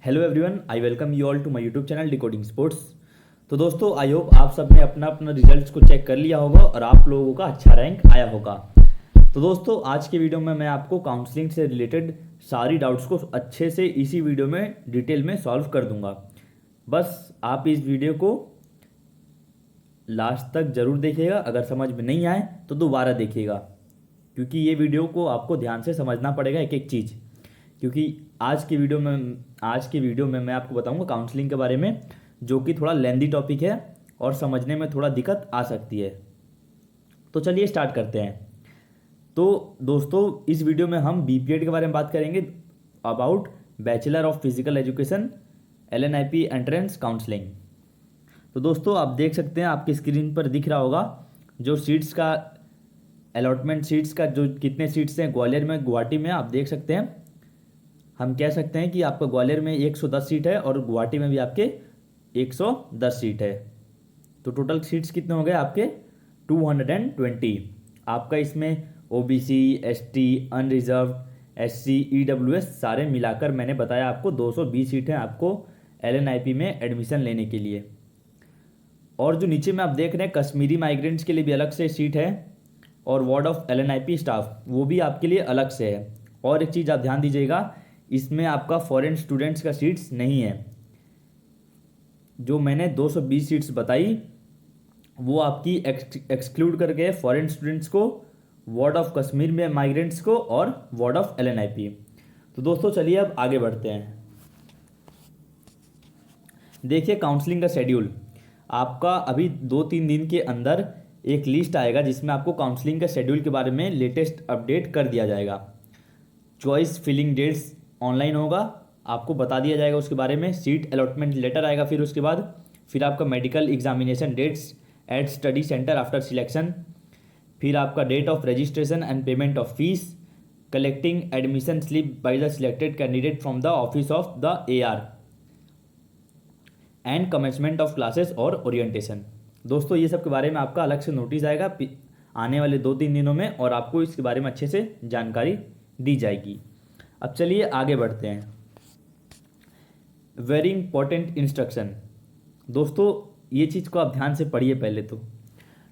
Hello everyone, I welcome you all to my YouTube channel decoding sports. तो दोस्तों, I hope आप सब ने अपना अपना रिजल्ट्स को चेक कर लिया होगा और आप लोगों का अच्छा रैंक आया होगा। तो दोस्तों, आज के वीडियो में मैं आपको काउंसलिंग से रिलेटेड सारी डाउट्स को अच्छे से इसी वीडियो में डिटेल में सॉल्व कर दूंगा। बस आप इस वीडियो को लास्ट तक ज़रूर देखिएगा। अगर समझ में नहीं आए तो दोबारा देखिएगा, क्योंकि ये वीडियो को आपको ध्यान से समझना पड़ेगा एक एक चीज़। क्योंकि आज की वीडियो में मैं आपको बताऊंगा काउंसलिंग के बारे में, जो कि थोड़ा लेंदी टॉपिक है और समझने में थोड़ा दिक्कत आ सकती है। तो चलिए स्टार्ट करते हैं। तो दोस्तों, इस वीडियो में हम बीपीएड के बारे में बात करेंगे, about bachelor of physical education LNIP entrance counselling. तो दोस्तों, आप देख सकते हैं, आपकी स्क्रीन पर दिख रहा होगा जो सीट्स का अलॉटमेंट, सीट्स का जो कितने सीट्स हैं ग्वालियर में, गुवाहाटी में, आप देख सकते हैं। हम कह सकते हैं कि आपका ग्वालियर में 110 सीट है और गुवाहाटी में भी आपके 110 सीट है। तो टोटल सीट्स कितने हो गए आपके 220। आपका इसमें OBC, ST, unreserved, SC, EWS सारे मिलाकर मैंने बताया आपको 220 सीट हैं आपको एलएनआईपी में एडमिशन लेने के लिए। और जो नीचे में आप देख रहे हैं कश्मीरी माइग्रेंट्स के लिए भी अलग से सीट है और वार्ड ऑफ एलएनआईपी स्टाफ वो भी आपके लिए अलग से है। और एक चीज़ आप ध्यान दीजिएगा, इसमें आपका फॉरेन स्टूडेंट्स का सीट्स नहीं है। जो मैंने 220 सीट्स बताई वो आपकी एक्सक्लूड करके फॉरेन स्टूडेंट्स को, वार्ड ऑफ कश्मीर में माइग्रेंट्स को और वार्ड ऑफ एलएनआईपी। तो दोस्तों चलिए अब आगे बढ़ते हैं। देखिए काउंसलिंग का शेड्यूल आपका अभी 2-3 दिन के अंदर एक लिस्ट आएगा जिसमें आपको काउंसलिंग के शेड्यूल के बारे में लेटेस्ट अपडेट कर दिया जाएगा। चॉइस फिलिंग डेट्स ऑनलाइन होगा, आपको बता दिया जाएगा उसके बारे में। सीट अलॉटमेंट लेटर आएगा, फिर उसके बाद फिर आपका medical examination dates at study centre after selection, फिर आपका date of registration and payment of fees, collecting admission slip by the selected candidate from the office of the AR and commencement of classes और orientation. दोस्तों, ये सब के बारे में आपका अलग से नोटिस आएगा आने वाले 2-3 दिनों में और आपको इसके बारे में अच्छे से जानकारी दी जाएगी। अब चलिए आगे बढ़ते हैं। Very important instruction. दोस्तों, ये चीज़ को आप ध्यान से पढ़िए पहले तो।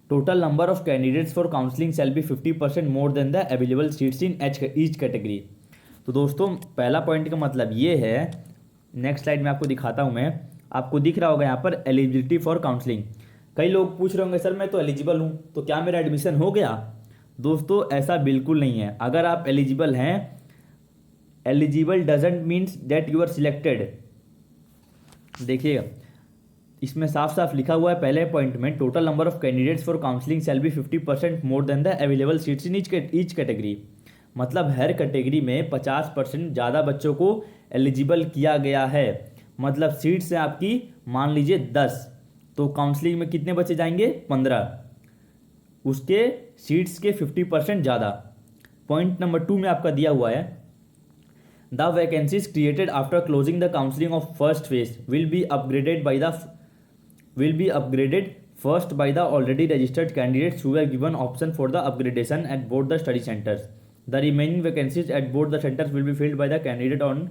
Total number of candidates for counselling shall be 50% more than the available seats in each category. तो दोस्तों, पहला पॉइंट का मतलब ये है, नेक्स्ट स्लाइड में आपको दिखाता हूँ मैं। आपको दिख रहा होगा यहाँ पर एलिजिबिलिटी फॉर काउंसलिंग। कई लोग पूछ रहे होंगे, सर मैं तो एलिजिबल हूँ तो क्या मेरा एडमिशन हो गया? दोस्तों, ऐसा बिल्कुल नहीं है। अगर आप एलिजिबल हैं, eligible doesn't means that you are selected. देखिएगा, इसमें साफ साफ लिखा हुआ है पहले पॉइंट में, total number of candidates for counselling shall be 50% more than the available seats in each category. मतलब हर कैटेगरी में 50% ज़्यादा बच्चों को एलिजिबल किया गया है। मतलब सीट्स हैं आपकी, मान लीजिए 10, तो काउंसलिंग में कितने बच्चे जाएंगे? 15। उसके सीट्स के 50% ज़्यादा। पॉइंट नंबर 2 में आपका दिया हुआ है, the vacancies created after closing the counselling of first phase will be upgraded first by the already registered candidates who have given option for the upgradation at both the study centres. The remaining vacancies at both the centres will be filled by the candidate on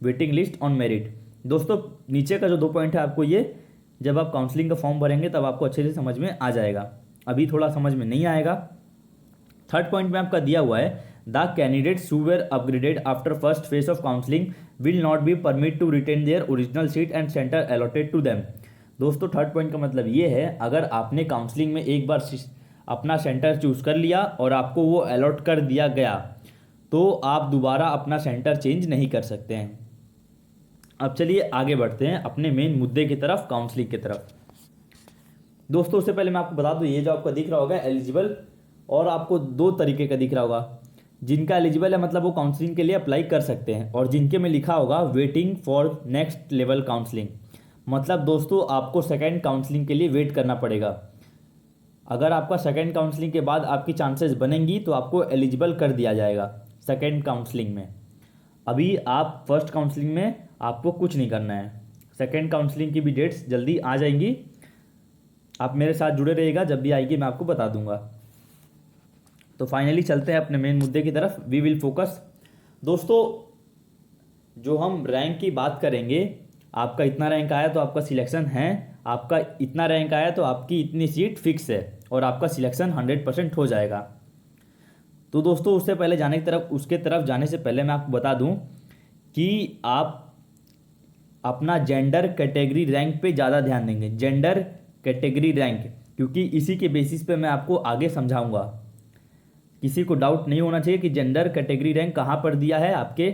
waiting list on merit. दोस्तों, नीचे का जो 2 point है आपको ये जब आप counselling का फॉर्म भरेंगे तब आपको अच्छे से समझ में आ जाएगा, अभी थोड़ा समझ में नहीं आएगा। थर्ड पॉइंट में आपका दिया हुआ है, the candidates who were upgraded after first phase of counselling will not be permit to retain their original seat and centre allotted to them. दोस्तों, थर्ड पॉइंट का मतलब ये है, अगर आपने काउंसलिंग में एक बार अपना सेंटर चूज कर लिया और आपको वो अलॉट कर दिया गया तो आप दोबारा अपना सेंटर चेंज नहीं कर सकते हैं। अब चलिए आगे बढ़ते हैं अपने मेन मुद्दे की तरफ, काउंसलिंग की तरफ। दोस्तों, उससे पहले मैं आपको बता दूं, ये जो आपका दिख रहा होगा एलिजिबल, और आपको 2 तरीके का दिख रहा होगा। जिनका एलिजिबल है मतलब वो काउंसलिंग के लिए अप्लाई कर सकते हैं, और जिनके में लिखा होगा waiting for next level counselling, मतलब दोस्तों आपको सेकेंड काउंसलिंग के लिए वेट करना पड़ेगा। अगर आपका सेकेंड काउंसलिंग के बाद आपकी चांसेस बनेंगी तो आपको एलिजिबल कर दिया जाएगा सेकेंड काउंसलिंग में। अभी आप फर्स्ट काउंसलिंग में आपको कुछ नहीं करना है। सेकेंड काउंसलिंग की भी डेट्स जल्दी आ जाएंगी, आप मेरे साथ जुड़े रहिएगा, जब भी आएगी मैं आपको बता दूंगा। तो फाइनली चलते हैं अपने मेन मुद्दे की तरफ, वी विल फोकस। दोस्तों, जो हम रैंक की बात करेंगे, आपका इतना रैंक आया तो आपका सिलेक्शन है, आपका इतना रैंक आया तो आपकी इतनी सीट फिक्स है और आपका सिलेक्शन 100% हो जाएगा। तो दोस्तों उसके तरफ जाने से पहले मैं आपको बता दूं कि आप अपना जेंडर कैटेगरी रैंक पे ज़्यादा ध्यान देंगे, जेंडर कैटेगरी रैंक, क्योंकि इसी के बेसिस पे मैं आपको आगे समझाऊंगा। किसी को डाउट नहीं होना चाहिए कि जेंडर कैटेगरी रैंक कहाँ पर दिया है आपके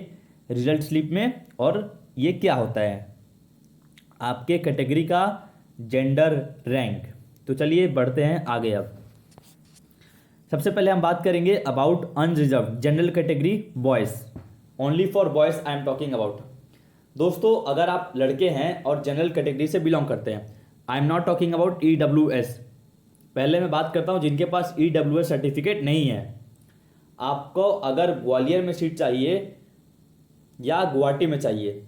रिजल्ट स्लिप में और ये क्या होता है आपके कैटेगरी का जेंडर रैंक। तो चलिए बढ़ते हैं आगे। अब सबसे पहले हम बात करेंगे about unreserved general category boys, only for boys I am talking about. दोस्तों अगर आप लड़के हैं और जनरल कैटेगरी से बिलोंग करते हैं, आई am not talking about EWS। पहले मैं बात करता हूं जिनके पास EWS सर्टिफिकेट नहीं है। आपको अगर ग्वालियर में सीट चाहिए या गुवाहाटी में चाहिए,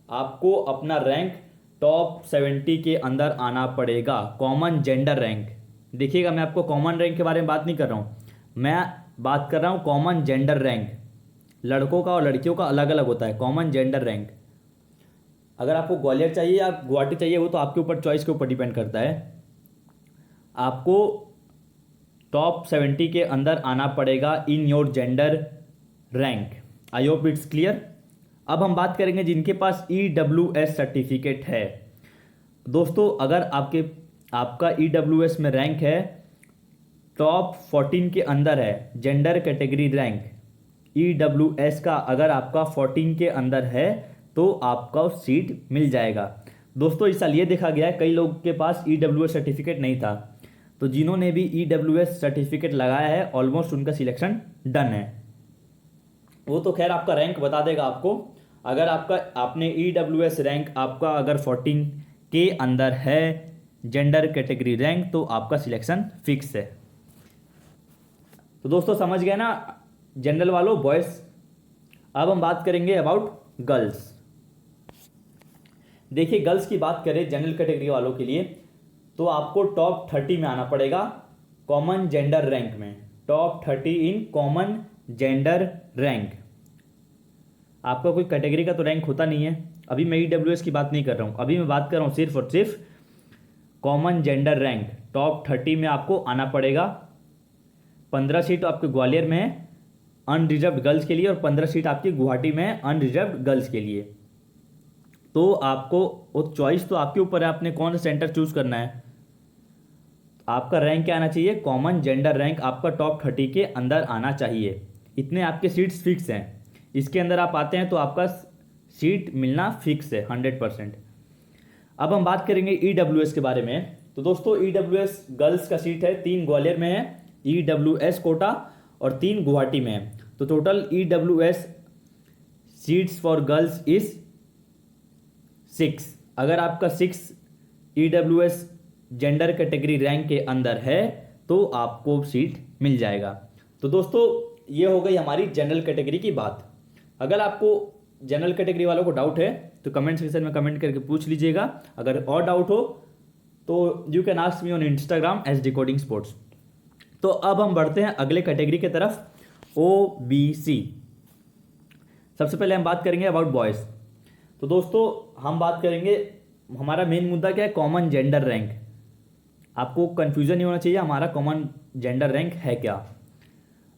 आपको अपना रैंक टॉप 70 के अंदर आना पड़ेगा, कॉमन जेंडर रैंक। देखिएगा मैं आपको कॉमन रैंक के बारे में बात नहीं कर रहा हूँ, मैं बात कर रहा हूँ कॉमन जेंडर रैंक। लड़कों का और लड़कियों का अलग अलग होता है कॉमन जेंडर रैंक। अगर आपको ग्वालियर चाहिए या गुवाहाटी चाहिए वो तो आपके ऊपर, चॉइस के ऊपर डिपेंड करता है। आपको टॉप 70 के अंदर आना पड़ेगा in your gender rank. I hope it's clear. अब हम बात करेंगे जिनके पास EWS सर्टिफिकेट है। दोस्तों अगर आपका EWS में रैंक है, टॉप 14 के अंदर है जेंडर कैटेगरी रैंक, EWS का अगर आपका 14 के अंदर है तो आपका सीट मिल जाएगा। दोस्तों इस साल ये देखा गया है कई लोगों के पास EWS सर्टिफिकेट नहीं था, तो जिन्होंने भी EWS सर्टिफिकेट लगाया है ऑलमोस्ट उनका सिलेक्शन डन है। वो तो खैर आपका रैंक बता देगा आपको। अगर आपने EWS रैंक आपका अगर 14 के अंदर है जेंडर कैटेगरी रैंक तो आपका सिलेक्शन फिक्स है। तो दोस्तों समझ गए ना जनरल वालों, बॉयज़। अब हम बात करेंगे अबाउट गर्ल्स। देखिए गर्ल्स की बात करें जनरल कैटेगरी वालों के लिए तो आपको टॉप 30 में आना पड़ेगा कॉमन जेंडर रैंक में, top 30 in common gender rank. आपका कोई कैटेगरी का तो रैंक होता नहीं है। अभी मैं EWS की बात नहीं कर रहा हूँ, अभी मैं बात कर रहा हूँ सिर्फ और सिर्फ कॉमन जेंडर रैंक। टॉप 30 में आपको आना पड़ेगा। 15 सीट आपके ग्वालियर में है अनरिजर्व्ड गर्ल्स के लिए और 15 सीट आपकी गुवाहाटी में है अनरिजर्व्ड गर्ल्स के लिए। तो आपको वो चॉइस तो आपके ऊपर है, आपने कौन सा सेंटर चूज करना है। आपका रैंक क्या आना चाहिए, कॉमन जेंडर रैंक आपका टॉप 30 के अंदर आना चाहिए। इतने आपके सीट्स फिक्स हैं, इसके अंदर आप आते हैं तो आपका सीट मिलना फिक्स है 100%। अब हम बात करेंगे EWS के बारे में। तो दोस्तों EWS गर्ल्स का सीट है 3 ग्वालियर में है EWS कोटा और 3 गुवाहाटी में है। तो total EWS seats for girls is 6। अगर आपका 6 EWS जेंडर कैटेगरी रैंक के अंदर है तो आपको सीट मिल जाएगा। तो दोस्तों ये हो गई हमारी जनरल कैटेगरी की बात। अगर आपको जनरल कैटेगरी वालों को डाउट है तो कमेंट सेक्शन में कमेंट करके पूछ लीजिएगा। अगर और डाउट हो तो you can ask me on Instagram as decoding sports. तो अब हम बढ़ते हैं अगले कैटेगरी की तरफ, OBC। सबसे पहले हम बात करेंगे अबाउट बॉयज़। तो दोस्तों हम बात करेंगे, हमारा मेन मुद्दा क्या है, कॉमन जेंडर रैंक। आपको कन्फ्यूजन नहीं होना चाहिए हमारा कॉमन जेंडर रैंक है क्या।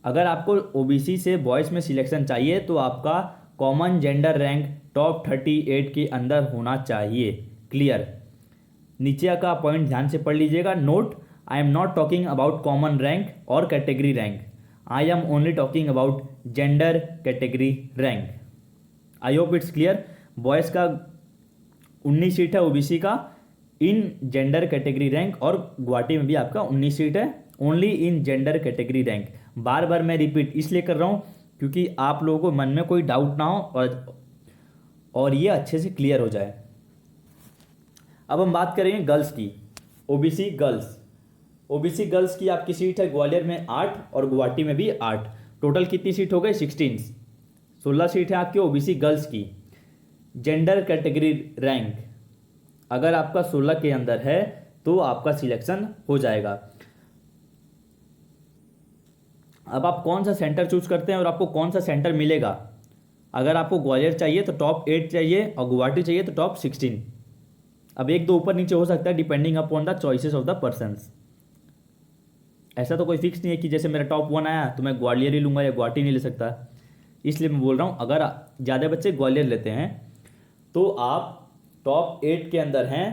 अगर आपको OBC से बॉयज़ में सिलेक्शन चाहिए तो आपका कॉमन जेंडर रैंक टॉप 38 के अंदर होना चाहिए। क्लियर। नीचे का पॉइंट ध्यान से पढ़ लीजिएगा। Note, I am not talking about common rank और category rank, I am only talking about gender category rank. I hope it's clear. Boys का 19 सीट है OBC का इन जेंडर कैटेगरी रैंक और गुवाहाटी में भी आपका 19 सीट है only in gender category rank. बार बार मैं रिपीट इसलिए कर रहा हूँ क्योंकि आप लोगों को मन में कोई डाउट ना हो और ये अच्छे से क्लियर हो जाए। अब हम बात करेंगे गर्ल्स की, OBC गर्ल्स। OBC गर्ल्स की आपकी सीट है ग्वालियर में 8 और गुवाहाटी में भी 8। टोटल कितनी सीट हो गई, 16 सीट है आपकी OBC गर्ल्स की। जेंडर कैटेगरी रैंक अगर आपका 16 के अंदर है तो आपका सिलेक्शन हो जाएगा। अब आप कौन सा सेंटर चूज करते हैं और आपको कौन सा सेंटर मिलेगा, अगर आपको ग्वालियर चाहिए तो टॉप 8 चाहिए और गुवाहाटी चाहिए तो टॉप 16। अब एक दो ऊपर नीचे हो सकता है depending upon the choices of the persons. ऐसा तो कोई फिक्स नहीं है कि जैसे मेरा टॉप 1 आया तो मैं ग्वालियर ही लूँगा या गुवाहाटी नहीं ले सकता। इसलिए मैं बोल रहा हूँ अगर ज़्यादा बच्चे ग्वालियर लेते हैं तो आप टॉप 8 के अंदर हैं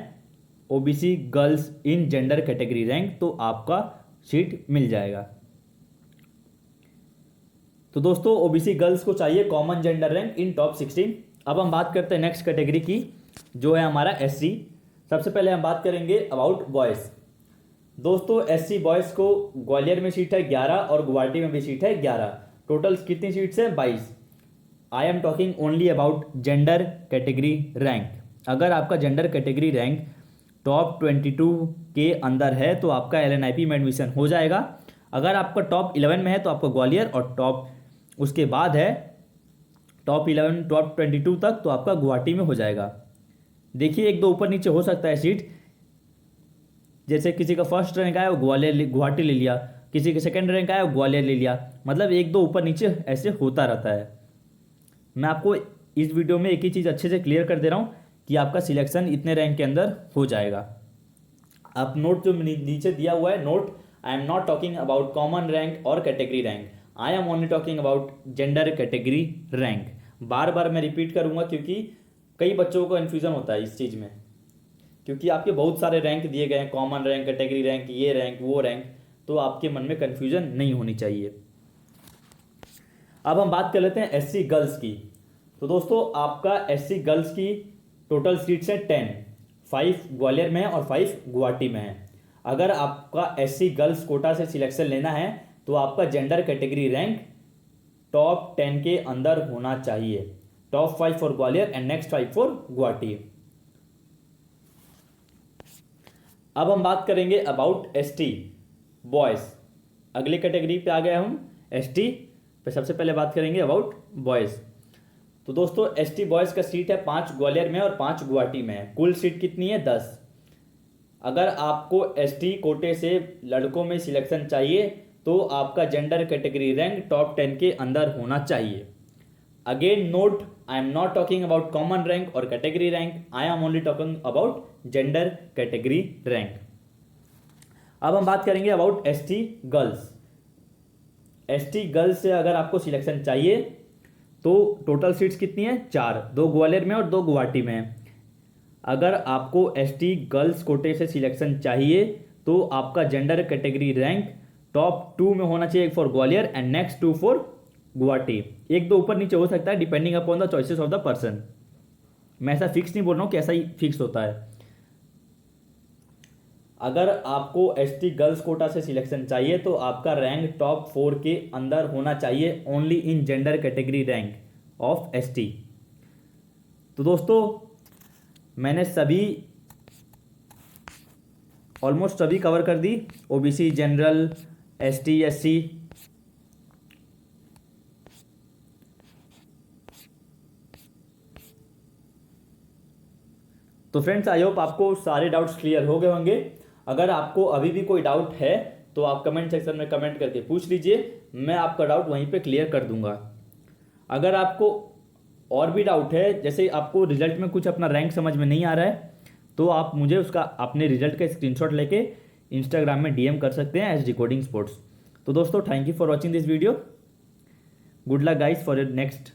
OBC girls in gender category rank तो आपका सीट मिल जाएगा। तो दोस्तों ओबीसी गर्ल्स को चाहिए common gender rank in top 16। अब हम बात करते हैं नेक्स्ट कैटेगरी की जो है हमारा एससी। सबसे पहले हम बात करेंगे अबाउट बॉयज़। दोस्तों एससी बॉयज़ को ग्वालियर में सीट है 11 और गुवाहाटी में भी सीट है 11। टोटल कितनी सीट्स हैं 22। आई am talking only about gender category rank. अगर आपका जेंडर कैटेगरी रैंक टॉप 22 के अंदर है तो आपका एलएनआईपी में एडमिशन हो जाएगा। अगर आपका टॉप 11 में है तो आपका ग्वालियर और टॉप उसके बाद है टॉप 11 टॉप 22 तक तो आपका गुवाहाटी में हो जाएगा। देखिए एक दो ऊपर नीचे हो सकता है सीट, जैसे किसी का फर्स्ट रैंक आया वो गुवाहाटी ले लिया, किसी का सेकंड रैंक आया वो ग्वालियर ले लिया, मतलब एक दो ऊपर नीचे ऐसे होता रहता है। मैं आपको इस वीडियो में एक ही चीज़ अच्छे से क्लियर कर दे रहा हूँ कि आपका सिलेक्शन इतने रैंक के अंदर हो जाएगा। आप नोट जो नीचे दिया हुआ है note, I am not talking about common rank और category rank, I am only talking about gender category rank. बार बार मैं रिपीट करूँगा क्योंकि कई बच्चों को कन्फ्यूज़न होता है इस चीज़ में, क्योंकि आपके बहुत सारे रैंक दिए गए हैं, कॉमन रैंक, कैटेगरी रैंक, ये रैंक वो रैंक, तो आपके मन में कन्फ्यूज़न नहीं होनी चाहिए। अब हम बात कर लेते हैं एससी गर्ल्स की। तो दोस्तों आपका एससी गर्ल्स की टोटल सीट्स हैं 10, 5 ग्वालियर में है और 5 गुवाहाटी में है। अगर आपका एससी गर्ल्स कोटा से सिलेक्शन लेना है तो आपका जेंडर कैटेगरी रैंक टॉप 10 के अंदर होना चाहिए। Top 5 for Gwalior and next 5 for Guwahati. अब हम बात करेंगे अबाउट एसटी बॉयज़। अगली कैटेगरी पे आ गया हूँ एसटी पे। सबसे पहले बात करेंगे अबाउट बॉयज़। तो दोस्तों एसटी बॉयज़ का सीट है 5 ग्वालियर में और 5 गुवाहाटी में है। कुल सीट कितनी है 10। अगर आपको एसटी कोटे से लड़कों में सिलेक्शन चाहिए तो आपका जेंडर कैटेगरी रैंक टॉप 10 के अंदर होना चाहिए। Again note, I am not talking about common rank और category rank, I am only talking about gender category rank. अब हम बात करेंगे about ST girls. ST girls से अगर आपको सिलेक्शन चाहिए तो टोटल सीट्स कितनी है 4, 2 ग्वालियर में और 2 गुवाहाटी में है। अगर आपको एसटी गर्ल्स कोटे से सिलेक्शन चाहिए तो आपका जेंडर कैटेगरी रैंक टॉप 2 में होना चाहिए for Gwalior and next 2 for Guwahati. एक दो ऊपर नीचे हो सकता है depending upon the choices of the person. मैं ऐसा फिक्स नहीं बोल रहा हूँ कि ऐसा ही फिक्स होता है। अगर आपको एसटी गर्ल्स कोटा से सिलेक्शन चाहिए तो आपका रैंक टॉप 4 के अंदर होना चाहिए only in gender category rank of ST. तो दोस्तों मैंने ऑलमोस्ट सभी कवर कर दी, ओबीसी, जनरल, एसटी, एससी। तो फ्रेंड्स आई होप आपको सारे डाउट्स क्लियर हो गए होंगे। अगर आपको अभी भी कोई डाउट है तो आप कमेंट सेक्शन में कमेंट करके पूछ लीजिए, मैं आपका डाउट वहीं पे क्लियर कर दूंगा। अगर आपको और भी डाउट है, जैसे आपको रिजल्ट में कुछ अपना रैंक समझ में नहीं आ रहा है, तो आप मुझे उसका अपने रिजल्ट का स्क्रीनशॉट लेके इंस्टाग्राम में डीएम कर सकते हैं एज डिकोडिंग स्पोर्ट्स। तो दोस्तों thank you for watching this video. Good luck guys for your next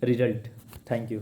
result. Thank you.